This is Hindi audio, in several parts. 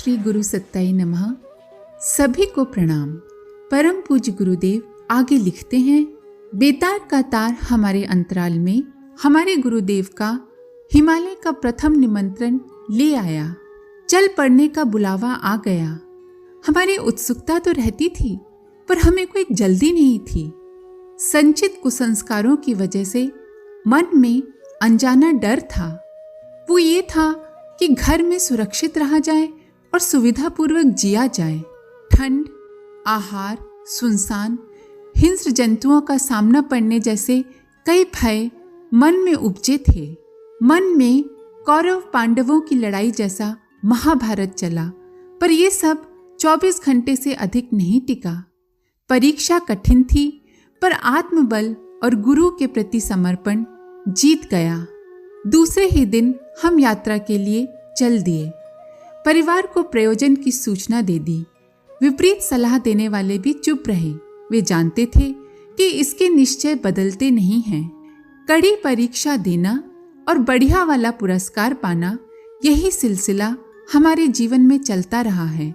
श्री गुरु सत्ताई नमः। सभी को प्रणाम। परम पूज्य गुरुदेव आगे लिखते हैं, बेतार का तार हमारे अंतराल में हमारे गुरुदेव का हिमालय का प्रथम निमंत्रण ले आया। चल पड़ने का बुलावा आ गया। हमारी उत्सुकता तो रहती थी, पर हमें कोई जल्दी नहीं थी। संचित कुसंस्कारों की वजह से मन में अनजाना डर था। वो ये था कि घर में सुरक्षित रहा जाए और सुविधापूर्वक जिया जाए। ठंड, आहार, सुनसान, हिंस्र जंतुओं का सामना पड़ने जैसे कई भय मन में उपजे थे। मन में कौरव पांडवों की लड़ाई जैसा महाभारत चला, पर यह सब 24 घंटे से अधिक नहीं टिका। परीक्षा कठिन थी, पर आत्मबल और गुरु के प्रति समर्पण जीत गया। दूसरे ही दिन हम यात्रा के लिए चल दिए। परिवार को प्रयोजन की सूचना दे दी। विपरीत सलाह देने वाले भी चुप रहे। वे जानते थे कि इसके निश्चय बदलते नहीं हैं। कड़ी परीक्षा देना और बढ़िया वाला पुरस्कार पाना, यही सिलसिला हमारे जीवन में चलता रहा है।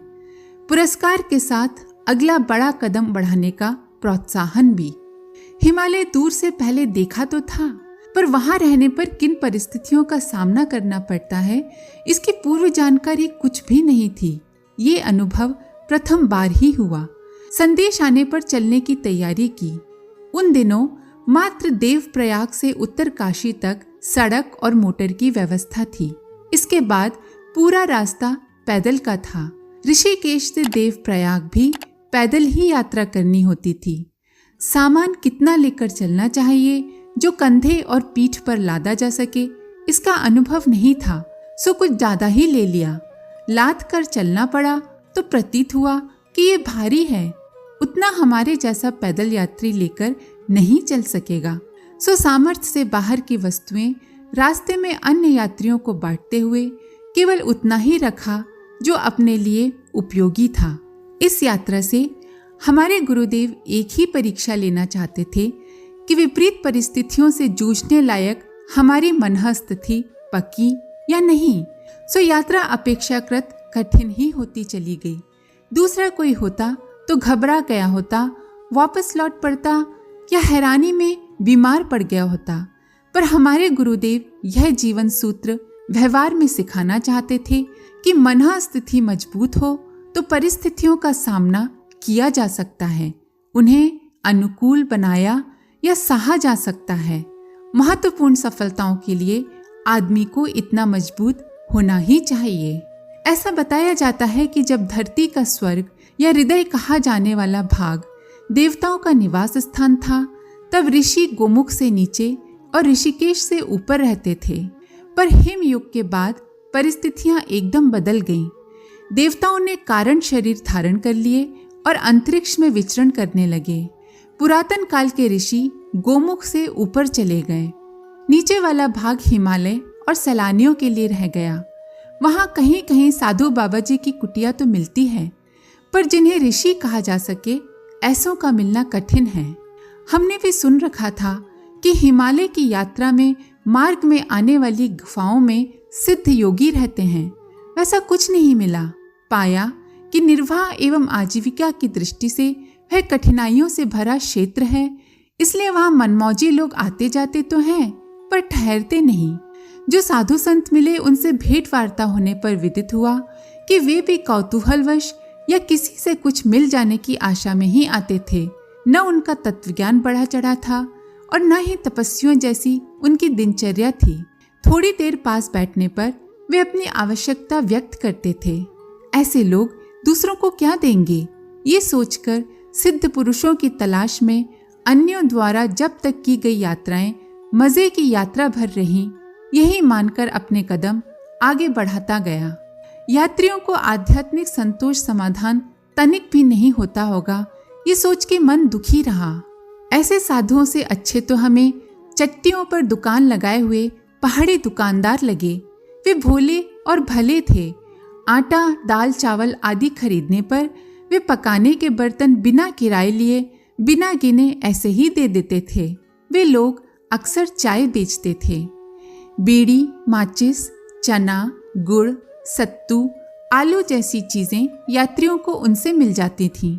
पुरस्कार के साथ अगला बड़ा कदम बढ़ाने का प्रोत्साहन भी। हिमालय दूर से पहले देखा तो था, पर वहां रहने पर किन परिस्थितियों का सामना करना पड़ता है, इसकी पूर्व जानकारी कुछ भी नहीं थी। ये अनुभव प्रथम बार ही हुआ। संदेश आने पर चलने की तैयारी की। उन दिनों मात्र देवप्रयाग से उत्तरकाशी तक सड़क और मोटर की व्यवस्था थी। इसके बाद पूरा रास्ता पैदल का था। ऋषिकेश से देवप्रयाग भी पैदल ही यात्रा करनी होती थी। सामान कितना लेकर चलना चाहिए जो कंधे और पीठ पर लादा जा सके, इसका अनुभव नहीं था, सो कुछ ज्यादा ही ले लिया। लाद कर चलना पड़ा तो प्रतीत हुआ कि ये भारी है, उतना हमारे जैसा पैदल यात्री लेकर नहीं चल सकेगा। सो सामर्थ्य से बाहर की वस्तुएं रास्ते में अन्य यात्रियों को बांटते हुए केवल उतना ही रखा जो अपने लिए उपयोगी था। इस यात्रा से हमारे गुरुदेव एक ही परीक्षा लेना चाहते थे कि विपरीत परिस्थितियों से जूझने लायक हमारी मनहस्त थी पक्की या नहीं। सो यात्रा अपेक्षाकृत कठिन ही होती चली गई। दूसरा कोई होता तो घबरा गया होता, वापस लौट पड़ता या हैरानी में बीमार पड़ गया होता। पर हमारे गुरुदेव यह जीवन सूत्र व्यवहार में सिखाना चाहते थे कि मनःस्थिति मजबूत हो तो परिस्थितियों का सामना किया जा सकता है, उन्हें अनुकूल बनाया या सहा जा सकता है। महत्वपूर्ण सफलताओं के लिए आदमी को इतना मजबूत होना ही चाहिए। ऐसा बताया जाता है कि जब धरती का स्वर्ग या हृदय कहा जाने वाला भाग देवताओं का निवास स्थान था, तब ऋषि गोमुख से नीचे और ऋषिकेश से ऊपर रहते थे। पर हिम युग के बाद परिस्थितियां एकदम बदल गईं। देवताओं ने कारण शरीर धारण कर लिए और अंतरिक्ष में विचरण करने लगे। पुरातन काल के ऋषि गोमुख से ऊपर चले गए। नीचे वाला भाग हिमालय और सैलानियों के लिए रह गया। वहां कहीं कहीं साधु बाबा जी की कुटिया तो मिलती है, पर जिन्हें ऋषि कहा जा सके ऐसों का मिलना कठिन है। हमने भी सुन रखा था कि हिमालय की यात्रा में मार्ग में आने वाली गुफाओं में सिद्ध योगी रहते हैं। वैसा कुछ नहीं मिला। पाया कि निर्वाह एवं आजीविका की दृष्टि से वह कठिनाइयों से भरा क्षेत्र है, इसलिए वहां मनमौजी लोग आते जाते तो हैं, पर ठहरते नहीं। जो साधु संत मिले उनसे भेंट वार्ता होने पर विदित हुआ कि वे भी कौतूहलवश या किसी से कुछ मिल जाने की आशा में ही आते थे। न उनका तत्वज्ञान बढ़ा चढ़ा था और न ही तपस्वियों जैसी उनकी दिनचर्या थी। थोड़ी देर पास बैठने पर वे अपनी आवश्यकता व्यक्त करते थे। ऐसे लोग दूसरों को क्या देंगे, ये सोचकर सिद्ध पुरुषों की तलाश में अन्यों द्वारा जब तक की गई यात्राएं मजे की यात्रा भर रहीं, यही मानकर अपने कदम आगे बढ़ाता गया। यात्रियों को आध्यात्मिक संतोष समाधान तनिक भी नहीं होता होगा, ये सोच के मन दुखी रहा। ऐसे साधुओं से अच्छे तो हमें चट्टियों पर दुकान लगाए हुए पहाड़ी दुकानदार लगे। वे भोले और भले थे। आटा, दाल, चावल आदि खरीदने पर वे पकाने के बर्तन बिना किराए लिए, बिना गिने ऐसे ही दे देते थे। वे लोग अक्सर चाय बेचते थे। बीड़ी, माचिस, चना, गुड़, सत्तू, आलू जैसी चीजें यात्रियों को उनसे मिल जाती थीं।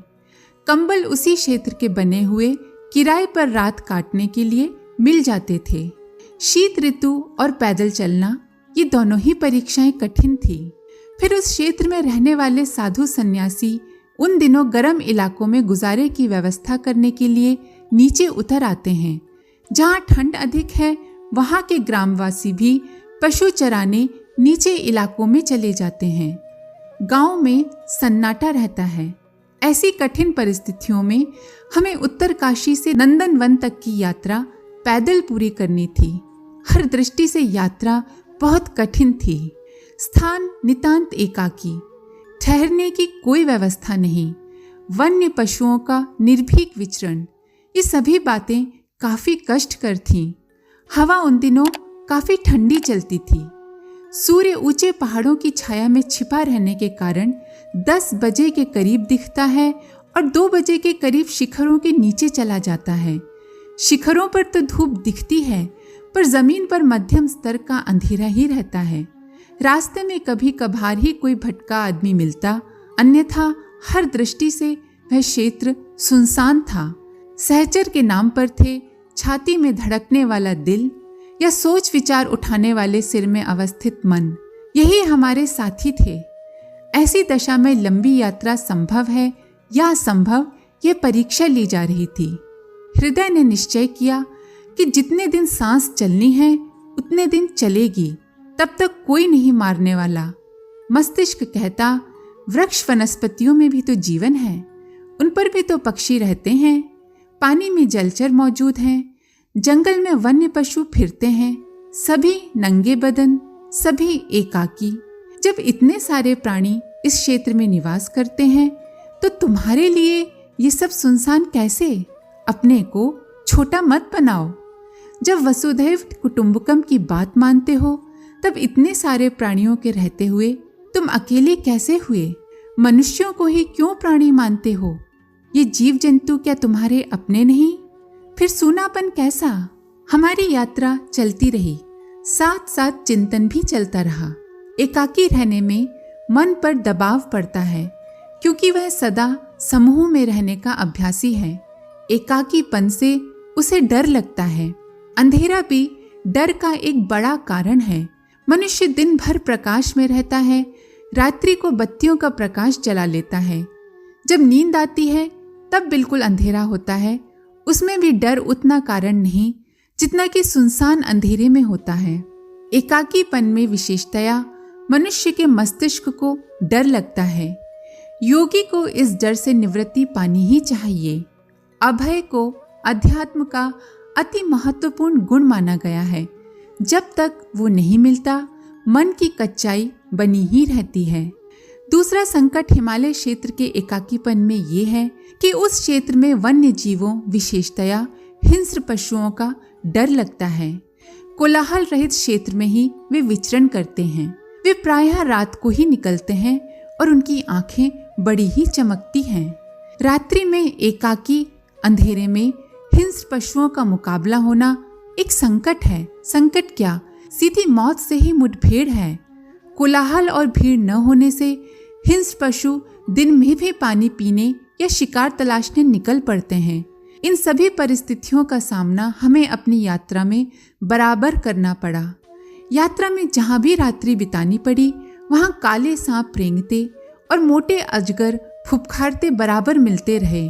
कंबल उसी क्षेत्र के बने हुए किराए पर रात काटने के लिए मिल जाते थे। शीत ऋतु और पैदल चलना, ये दोनों ही परीक्षाएं कठिन थी। फिर उस क्षेत्र में रहने वाले साधु सन्यासी उन दिनों गर्म इलाकों में गुजारे की व्यवस्था करने के लिए नीचे उतर आते हैं। जहाँ ठंड अधिक है, वहाँ के ग्रामवासी भी पशु चराने नीचे इलाकों में चले जाते हैं। गांव में सन्नाटा रहता है। ऐसी कठिन परिस्थितियों में हमें उत्तरकाशी से नंदनवन तक की यात्रा पैदल पूरी करनी थी। हर दृष्टि से यात्रा बहुत कठिन थी। स्थान नितांत एकाकी, ठहरने की कोई व्यवस्था नहीं, वन्य पशुओं का निर्भीक विचरण, ये सभी बातें काफी कष्टकर थीं। हवा उन दिनों काफी ठंडी चलती थी। सूर्य ऊंचे पहाड़ों की छाया में छिपा रहने के कारण 10 बजे के करीब दिखता है और 2 बजे के करीब शिखरों के नीचे चला जाता है। शिखरों पर तो धूप दिखती है, पर जमीन पर मध्यम स्तर का अंधेरा ही रहता है। रास्ते में कभी कभार ही कोई भटका आदमी मिलता, अन्यथा हर दृष्टि से वह क्षेत्र सुनसान था। सहचर के नाम पर थे छाती में धड़कने वाला दिल या सोच विचार उठाने वाले सिर में अवस्थित मन, यही हमारे साथी थे। ऐसी दशा में लंबी यात्रा संभव है या असंभव, यह परीक्षा ली जा रही थी। हृदय ने निश्चय किया कि जितने दिन सांस चलनी है उतने दिन चलेगी, तब तक कोई नहीं मारने वाला। मस्तिष्क कहता, वृक्ष वनस्पतियों में भी तो जीवन है, उन पर भी तो पक्षी रहते हैं, पानी में जलचर मौजूद हैं, जंगल में वन्य पशु फिरते हैं, सभी नंगे बदन, सभी एकाकी। जब इतने सारे प्राणी इस क्षेत्र में निवास करते हैं, तो तुम्हारे लिए ये सब सुनसान कैसे? अपने को छोटा मत बनाओ। जब वसुधैव कुटुंबकम की बात मानते हो, तब इतने सारे प्राणियों के रहते हुए तुम अकेले कैसे हुए? मनुष्यों को ही क्यों प्राणी मानते हो? ये जीव जंतु क्या तुम्हारे अपने नहीं? फिर सूनापन कैसा? हमारी यात्रा चलती रही, साथ साथ चिंतन भी चलता रहा। एकाकी रहने में मन पर दबाव पड़ता है, क्योंकि वह सदा समूह में रहने का अभ्यासी है। एकाकीपन से उसे डर लगता है। अंधेरा भी डर का एक बड़ा कारण है। मनुष्य दिन भर प्रकाश में रहता है, रात्रि को बत्तियों का प्रकाश जला लेता है। जब नींद आती है तब बिल्कुल अंधेरा होता है। उसमें भी डर उतना कारण नहीं जितना कि सुनसान अंधेरे में होता है। एकाकीपन में विशेषतया मनुष्य के मस्तिष्क को डर लगता है। योगी को इस डर से निवृत्ति पानी ही चाहिए। अभय को अध्यात्म का अति महत्वपूर्ण गुण माना गया है। जब तक वो नहीं मिलता, मन की कच्चाई बनी ही रहती है। दूसरा संकट हिमालय क्षेत्र के एकाकीपन में ये है कि उस क्षेत्र में वन्य जीवों, विशेषतया हिंस्र पशुओं का डर लगता है। कोलाहल रहित क्षेत्र में ही वे विचरण करते हैं। वे प्रायः रात को ही निकलते हैं और उनकी आंखें बड़ी ही चमकती हैं। रात्रि में एकाकी अंधेरे में हिंस्र पशुओं का मुकाबला होना एक संकट है। संकट क्या, सीधी मौत से ही मुठभेड़ है। कोलाहल और भीड़ न होने से हिंस्र पशु दिन में भी पानी पीने या शिकार तलाशने निकल पड़ते हैं। इन सभी परिस्थितियों का सामना हमें अपनी यात्रा में बराबर करना पड़ा। यात्रा में जहाँ भी रात्रि बितानी पड़ी, वहाँ काले सांप रेंगते और मोटे अजगर फुफकारते बराबर मिलते रहे।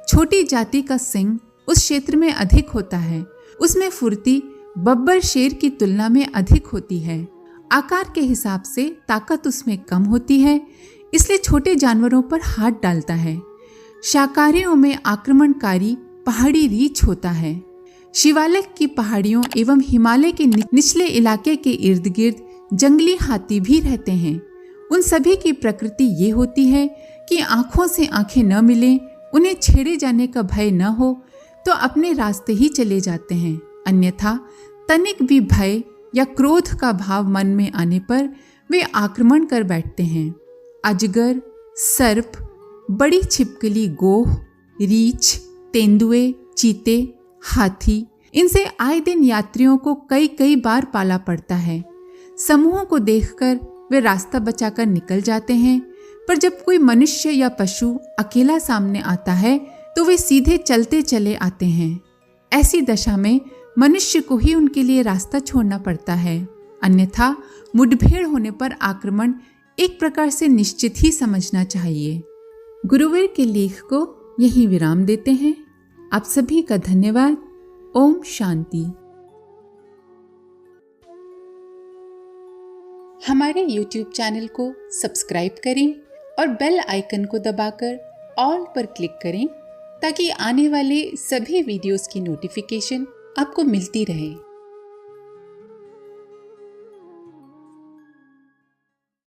छोटी जाति का सिंह उस क्षेत्र में अधिक होता है। उसमें फुर्ती बब्बर शेर की तुलना में अधिक होती है। आकार के हिसाब से ताकत उसमें कम होती है, इसलिए छोटे जानवरों पर हाथ डालता है। शाकाहारियों में आक्रमणकारी पहाड़ी रीछ होता है। शिवालिक की पहाड़ियों एवं हिमालय के निचले इलाके के इर्द गिर्द जंगली हाथी भी रहते हैं। उन सभी की प्रकृति ये होती है कि आंखों से आंखें न मिलें, उन्हें छेड़े जाने का भय न हो तो अपने रास्ते ही चले जाते हैं। अन्यथा तनिक भी भय या क्रोध का भाव मन में आने पर वे आक्रमण कर बैठते हैं। अजगर, सर्प, बड़ी छिपकली गोह, रीछ, तेंदुए, चीते, हाथी, इनसे आए दिन यात्रियों को कई कई बार पाला पड़ता है। समूहों को देखकर वे रास्ता बचाकर निकल जाते हैं, पर जब कोई मनुष्य या पशु अकेला सामने आता है तो वे सीधे चलते चले आते हैं। ऐसी दशा में मनुष्य को ही उनके लिए रास्ता छोड़ना पड़ता है, अन्यथा मुठभेड़ होने पर आक्रमण एक प्रकार से निश्चित ही समझना चाहिए। गुरुवीर के लेख को यहीं विराम देते हैं। आप सभी का धन्यवाद। ओम शांति। हमारे YouTube चैनल को सब्सक्राइब करें और बेल आइकन को दबाकर ऑल पर क्लिक करें ताकि आने वाले सभी वीडियोस की नोटिफिकेशन आपको मिलती रहे।